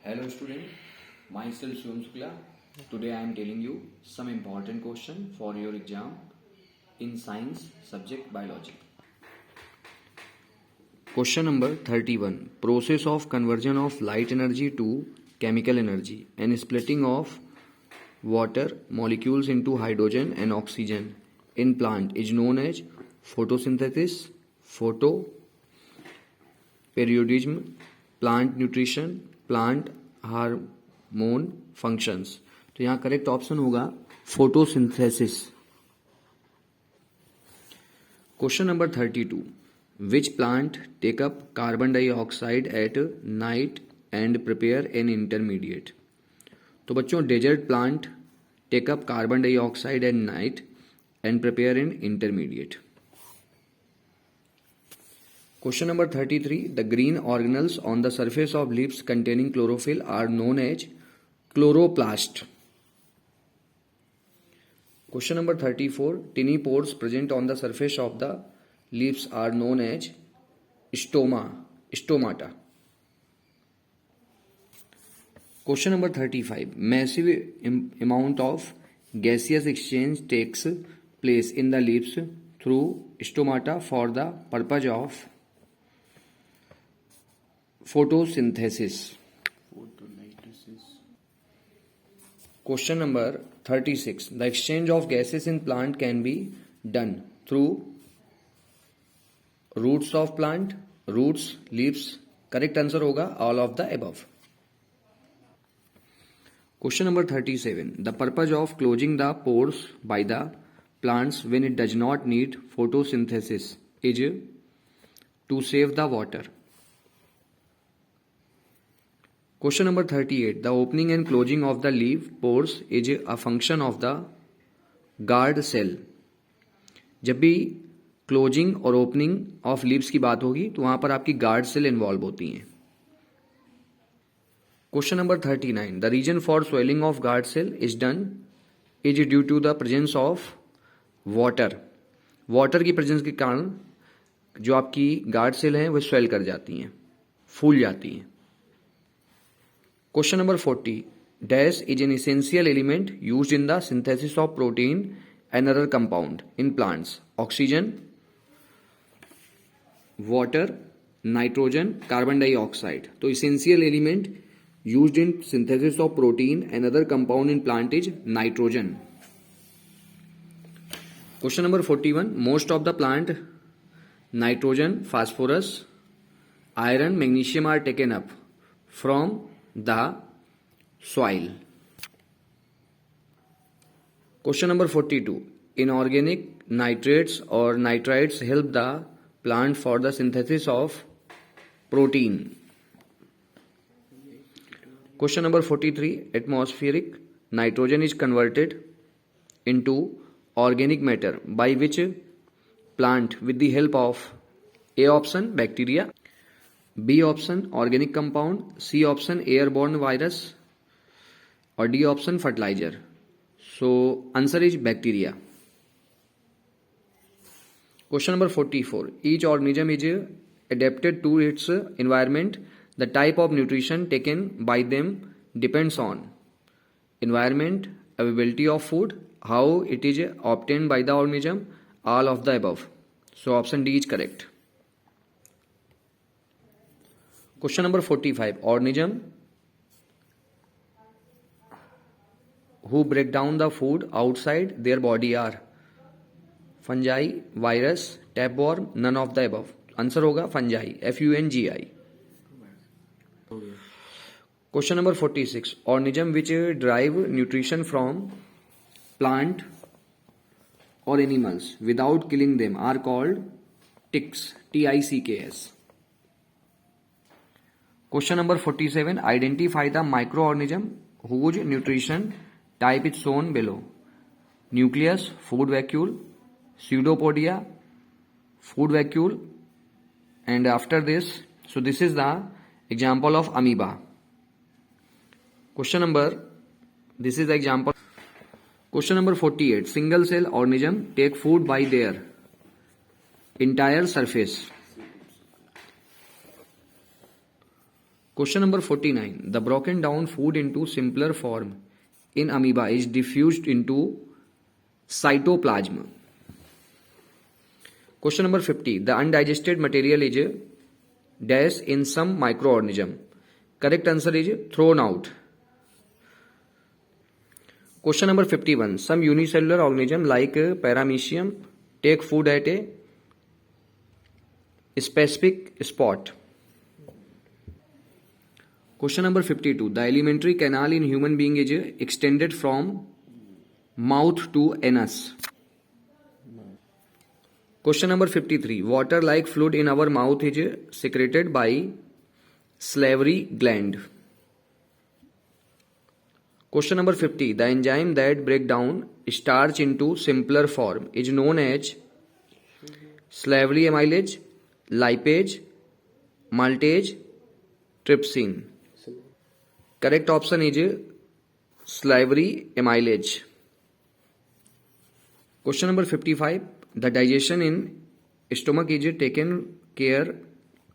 Hello student, myself Shivam Shukla. Today I am telling you some important question for your exam in science subject biology. Question number 31. Process of conversion of light energy to chemical energy and splitting of water molecules into hydrogen and oxygen in plant is known as photosynthesis, photoperiodism, plant nutrition, plant hormone functions. तो यहाँ correct option होगा photosynthesis. Question number 32. Which plant take up carbon dioxide at night and prepare an intermediate. तो बच्चों desert plant take up carbon dioxide at night and prepare an intermediate. Question number 33. The green organelles on the surface of leaves containing chlorophyll are known as chloroplast. Question number 34. Tiny pores present on the surface of the leaves are known as stomata. Question number 35. Massive amount of gaseous exchange takes place in the leaves through stomata for the purpose of photosynthesis. Question number 36. The exchange of gases in plant can be done through roots of plant, roots, leaves. Correct answer होगा all of the above. Question number 37. The purpose of closing the pores by the plants when it does not need photosynthesis is to save the water. Question number 38. The opening and closing of the leaf pores is a function of the guard cell. जब भी closing और opening of leaves की बात होगी तो वहां पर आपकी गार्ड सेल इन्वॉल्व होती हैं। Question number 39. The reason for swelling of guard cell is done is due to the presence of water. Water की प्रेजेंस के कारण जो आपकी गार्ड सेल हैं वो स्वेल कर जाती हैं, फूल जाती हैं। Question number 40. Dash is an essential element used in the synthesis of protein and other compound in plants. Oxygen, water, nitrogen, carbon dioxide. तो essential element used in synthesis of protein and other compound in plant is nitrogen. Question number 41. Most of the plant nitrogen, phosphorus, iron, magnesium are taken up from the soil. Question number 42. Inorganic nitrates or nitrites help the plant for the synthesis of protein. Question number 43. Atmospheric nitrogen is converted into organic matter by which plant with the help of A option bacteria, B option organic compound, C option airborne virus or D option fertilizer. So answer is bacteria. Question number 44. Each organism is adapted to its environment. The type of nutrition taken by them depends on environment, availability of food, how it is obtained by the organism, all of the above. So option D is correct. Question number 45. Organism who break down the food outside their body are fungi, virus, tapeworm, none of the above. Answer होगा fungi, fungi. Question number 46. Organism which derive nutrition from plant or animals without killing them are called ticks, Ticks. Question number 47. Identify the microorganism whose nutrition type is shown below. Nucleus, food vacuole, pseudopodia, food vacuole, and after this, so this is the example of amoeba. This is the example. Question number 48. Single cell organism take food by their entire surface. Question number 49. The broken down food into simpler form in amoeba is diffused into cytoplasm. Question number 50. The undigested material is dash in some microorganism. Correct answer is thrown out. Question number 51. Some unicellular organism like paramecium take food at a specific spot. Question number 52. The alimentary canal in human being is extended from mouth to anus. Question number 53. Water like fluid in our mouth is secreted by salivary gland. Question number 50. The enzyme that break down starch into simpler form is known as salivary amylase, lipase, maltase, trypsin. Correct option is salivary amylase. Question number 55. The digestion in stomach is taken care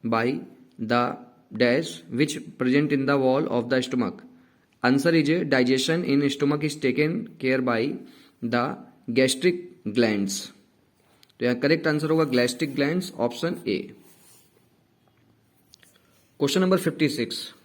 by the dash which present in the wall of the stomach. Answer is digestion in stomach is taken care by the gastric glands. तो यहाँ correct answer होगा gastric glands, option A. Question number 56.